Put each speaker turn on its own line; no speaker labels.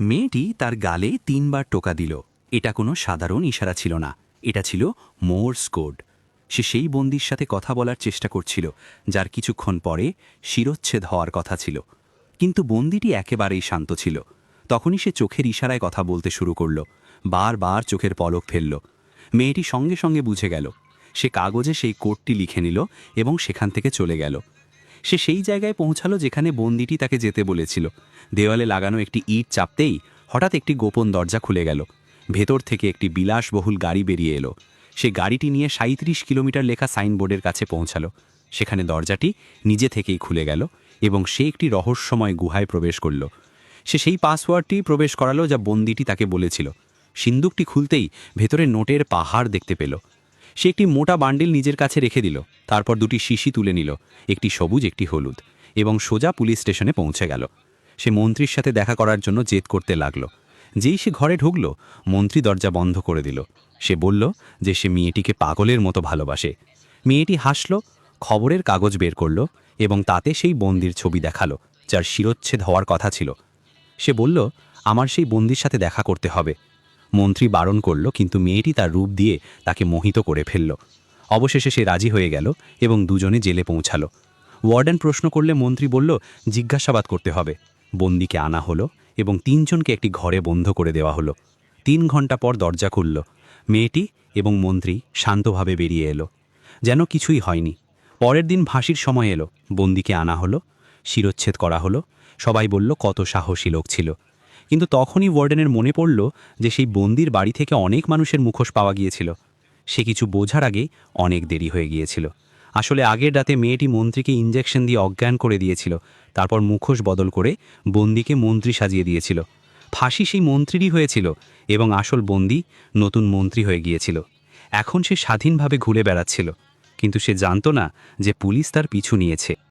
মেয়েটি তার গালে ৩ বার টোকা দিল। এটা কোনো সাধারণ ইশারা ছিল না, এটা ছিল মোর্স কোড। সে সেই বন্দির সাথে কথা বলার চেষ্টা করছিল যার কিছুক্ষণ পরে শিরচ্ছেদ হওয়ার কথা ছিল। কিন্তু বন্দিটি একেবারেই শান্ত ছিল। তখনই সে চোখের ইশারায় কথা বলতে শুরু করল, বারবার চোখের পলক ফেলল। মেয়েটি সঙ্গে সঙ্গে বুঝে গেল। সে কাগজে সেই কোডটি লিখে নিল এবং সেখান থেকে চলে গেল। সে সেই জায়গায় পৌঁছালো যেখানে বন্দিটি তাকে যেতে বলেছিল। দেওয়ালে লাগানো একটি ইট চাপতেই হঠাৎ একটি গোপন দরজা খুলে গেল। ভেতর থেকে একটি বিলাসবহুল গাড়ি বেরিয়ে এলো। সে গাড়িটি নিয়ে ৩৭ কিলোমিটার লেখা সাইনবোর্ডের কাছে পৌঁছালো। সেখানে দরজাটি নিজে থেকেই খুলে গেল এবং সে একটি রহস্যময় গুহায় প্রবেশ করল। সে সেই পাসওয়ার্ডটি প্রবেশ করালো যা বন্দিটি তাকে বলেছিল। সিন্দুকটি খুলতেই ভেতরে নোটের পাহাড় দেখতে পেল। সে একটি মোটা বান্ডিল নিজের কাছে রেখে দিল, তারপর দুটি শিশি তুলে নিল, একটি সবুজ একটি হলুদ, এবং সোজা পুলিশ স্টেশনে পৌঁছে গেল। সে মন্ত্রীর সাথে দেখা করার জন্য জেদ করতে লাগলো। যেই সে ঘরে ঢুকল, মন্ত্রী দরজা বন্ধ করে দিল। সে বলল যে সে মেয়েটিকে পাগলের মতো ভালোবাসে। মেয়েটি হাসল, খবরের কাগজ বের করল এবং তাতে সেই বন্দির ছবি দেখালো যার শিরচ্ছেদ হওয়ার কথা ছিল। সে বলল, আমার সেই বন্দির সাথে দেখা করতে হবে। মন্ত্রী বারণ করল, কিন্তু মেয়েটি তার রূপ দিয়ে তাকে মোহিত করে ফেলল। অবশেষে সে রাজি হয়ে গেল এবং দুজনে জেলে পৌঁছালো। ওয়ার্ডেন প্রশ্ন করলে মন্ত্রী বলল, জিজ্ঞাসাবাদ করতে হবে। বন্দিকে আনা হলো এবং ৩ জনকে একটি ঘরে বন্ধ করে দেওয়া হলো। ৩ ঘন্টা পর দরজা খুলল। মেয়েটি এবং মন্ত্রী শান্তভাবে বেরিয়ে এলো, যেন কিছুই হয়নি। পরের দিন ফাঁসির সময় এলো। বন্দিকে আনা হলো, শিরচ্ছেদ করা হলো। সবাই বলল কত সাহসী লোক ছিল। কিন্তু তখনই ওয়ার্ডেনের মনে পড়ল যে সেই বন্দির বাড়ি থেকে অনেক মানুষের মুখোশ পাওয়া গিয়েছিল। সে কিছু বোঝার আগে অনেক দেরি হয়ে গিয়েছিল। আসলে আগের রাতে মেয়েটি মন্ত্রীকে ইঞ্জেকশন দিয়ে অজ্ঞান করে দিয়েছিল, তারপর মুখোশ বদল করে বন্দিকে মন্ত্রী সাজিয়ে দিয়েছিল। ফাঁসি সেই মন্ত্রীরই হয়েছিল এবং আসল বন্দি নতুন মন্ত্রী হয়ে গিয়েছিল। এখন সে স্বাধীনভাবে ঘুরে বেড়াচ্ছিল, কিন্তু সে জানত না যে পুলিশ তার পিছু নিয়েছে।